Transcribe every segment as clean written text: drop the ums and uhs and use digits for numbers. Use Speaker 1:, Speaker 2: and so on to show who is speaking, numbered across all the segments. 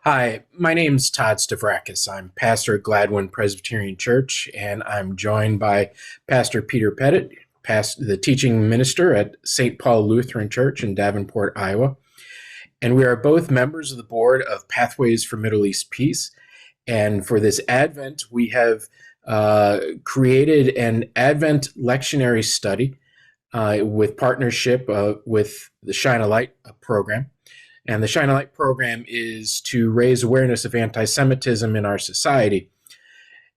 Speaker 1: Hi, my name's Todd Stavrakis. I'm pastor at Gladwin Presbyterian Church, and I'm joined by Pastor Peter Pettit, the teaching minister at St. Paul Lutheran Church in Davenport, Iowa. And we are both members of the board of Pathways for Middle East Peace. And for this Advent, we have created an Advent lectionary study with partnership with the Shine a Light program. And the Shine a Light program is to raise awareness of anti-Semitism in our society.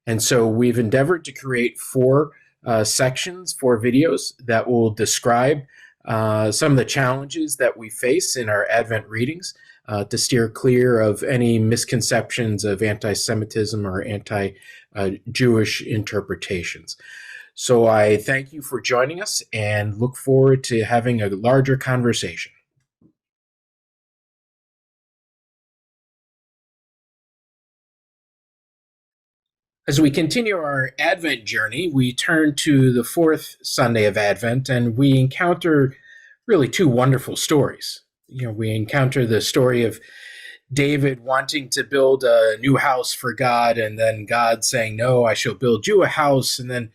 Speaker 1: And so we've endeavored to create four sections, four videos that will describe some of the challenges that we face in our Advent readings to steer clear of any misconceptions of anti-Semitism or anti-Jewish interpretations. So I thank you for joining us and look forward to having a larger conversation. As we continue our Advent journey, we turn to the fourth Sunday of Advent, and we encounter really two wonderful stories. We encounter the story of David wanting to build a new house for God, and then God saying, "No, I shall build you a house." And then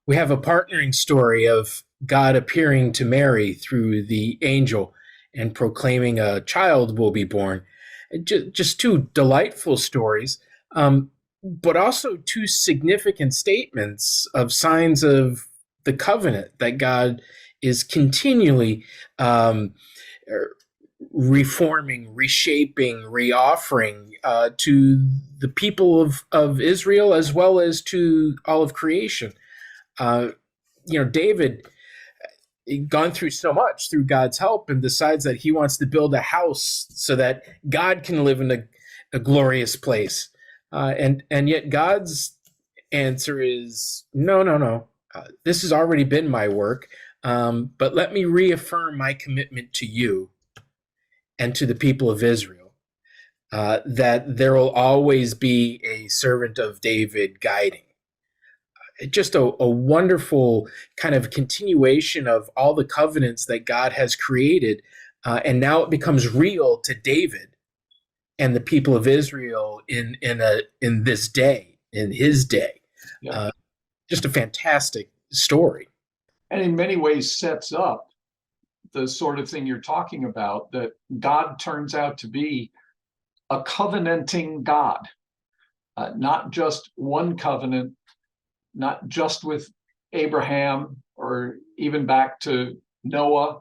Speaker 1: we have a partnering story of God appearing to Mary through the angel and proclaiming a child will be born. Just two delightful stories. But also two significant statements of signs of the covenant that God is continually reforming, reshaping, reoffering to the people of Israel as well as to all of creation. David gone through so much through God's help and decides that he wants to build a house so that God can live in a glorious place. And yet God's answer is, no. This has already been my work, but let me reaffirm my commitment to you and to the people of Israel, that there will always be a servant of David guiding. Just a wonderful kind of continuation of all the covenants that God has created, and now it becomes real to David and the people of Israel in this day, in his day.
Speaker 2: Yeah.
Speaker 1: Just a fantastic story.
Speaker 2: And in many ways sets up the sort of thing you're talking about, that God turns out to be a covenanting God, not just one covenant, not just with Abraham or even back to Noah.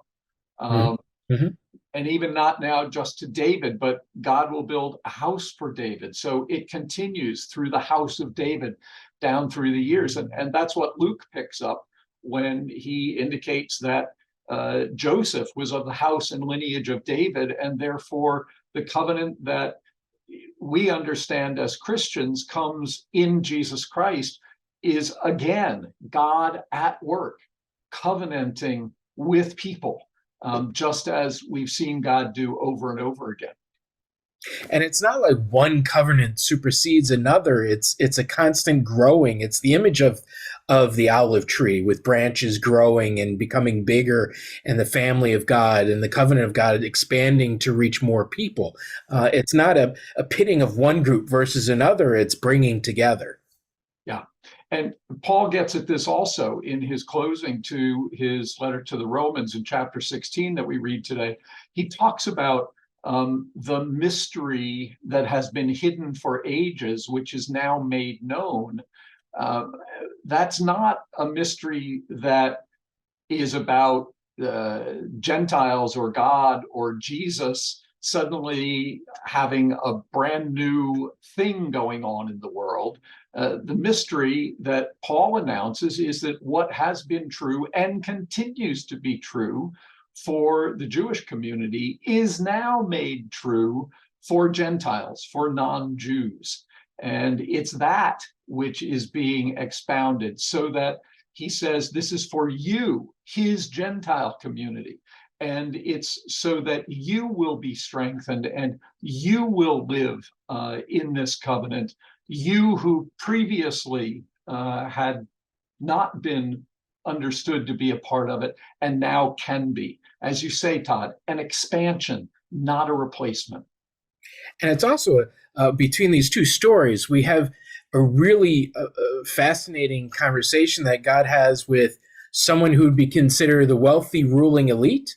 Speaker 1: Mm-hmm.
Speaker 2: And even not now just to David, but God will build a house for David. So it continues through the house of David down through the years. And that's what Luke picks up when he indicates that Joseph was of the house and lineage of David, and therefore the covenant that we understand as Christians comes in Jesus Christ is again God at work, covenanting with people. Just as we've seen God do over and over again.
Speaker 1: And it's not like one covenant supersedes another. It's a constant growing. It's the image of the olive tree with branches growing and becoming bigger, and the family of God and the covenant of God expanding to reach more people. It's not a pitting of one group versus another. It's bringing together.
Speaker 2: Yeah. And Paul gets at this also in his closing to his letter to the Romans in chapter 16 that we read today. He talks about the mystery that has been hidden for ages, which is now made known. That's not a mystery that is about Gentiles or God or Jesus suddenly having a brand new thing going on in the world. The mystery that Paul announces is that what has been true and continues to be true for the Jewish community is now made true for Gentiles, for non-Jews. And it's that which is being expounded, so that he says this is for you, his Gentile community. And it's so that you will be strengthened and you will live in this covenant. You who previously had not been understood to be a part of it and now can be. As you say, Todd, an expansion, not a replacement.
Speaker 1: And it's also between these two stories, we have a really fascinating conversation that God has with someone who would be considered the wealthy ruling elite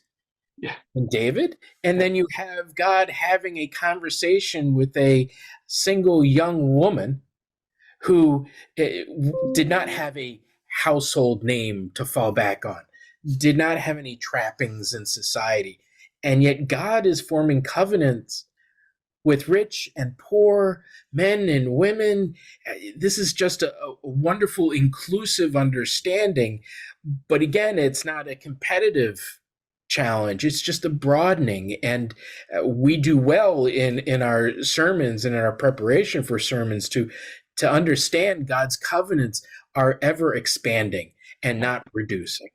Speaker 2: Yeah.
Speaker 1: in David. And then you have God having a conversation with a single young woman who did not have a household name to fall back on, did not have any trappings in society. And yet God is forming covenants with rich and poor, men and women. This is just a wonderful, inclusive understanding. But again, it's not a competitive challenge. It's just a broadening. And we do well in our sermons and in our preparation for sermons to understand God's covenants are ever expanding and not reducing.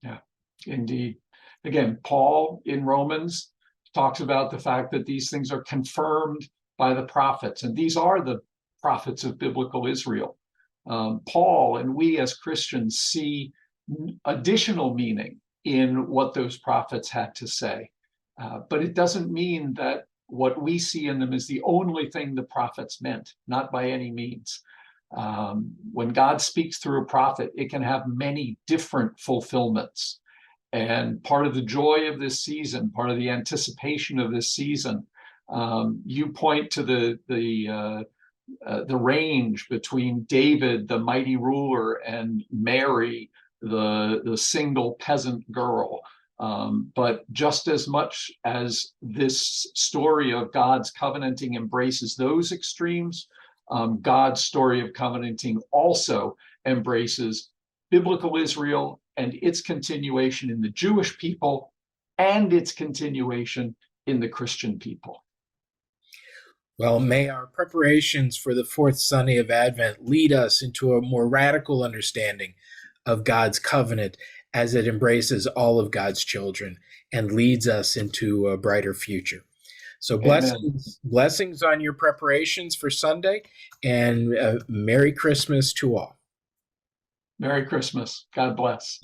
Speaker 2: Yeah, indeed. Again, Paul in Romans talks about the fact that these things are confirmed by the prophets, and these are the prophets of biblical Israel. Paul and we as Christians see additional meaning in what those prophets had to say. But it doesn't mean that what we see in them is the only thing the prophets meant, not by any means. When God speaks through a prophet, it can have many different fulfillments. And part of the joy of this season, part of the anticipation of this season, you point to the range between David, the mighty ruler, and Mary, the single peasant girl. But just as much as this story of God's covenanting embraces those extremes, God's story of covenanting also embraces biblical Israel and its continuation in the Jewish people and its continuation in the Christian people.
Speaker 1: Well, may our preparations for the fourth Sunday of Advent lead us into a more radical understanding of God's covenant as it embraces all of God's children and leads us into a brighter future. So blessings on your preparations for Sunday, and Merry Christmas to all.
Speaker 2: Merry Christmas. God bless.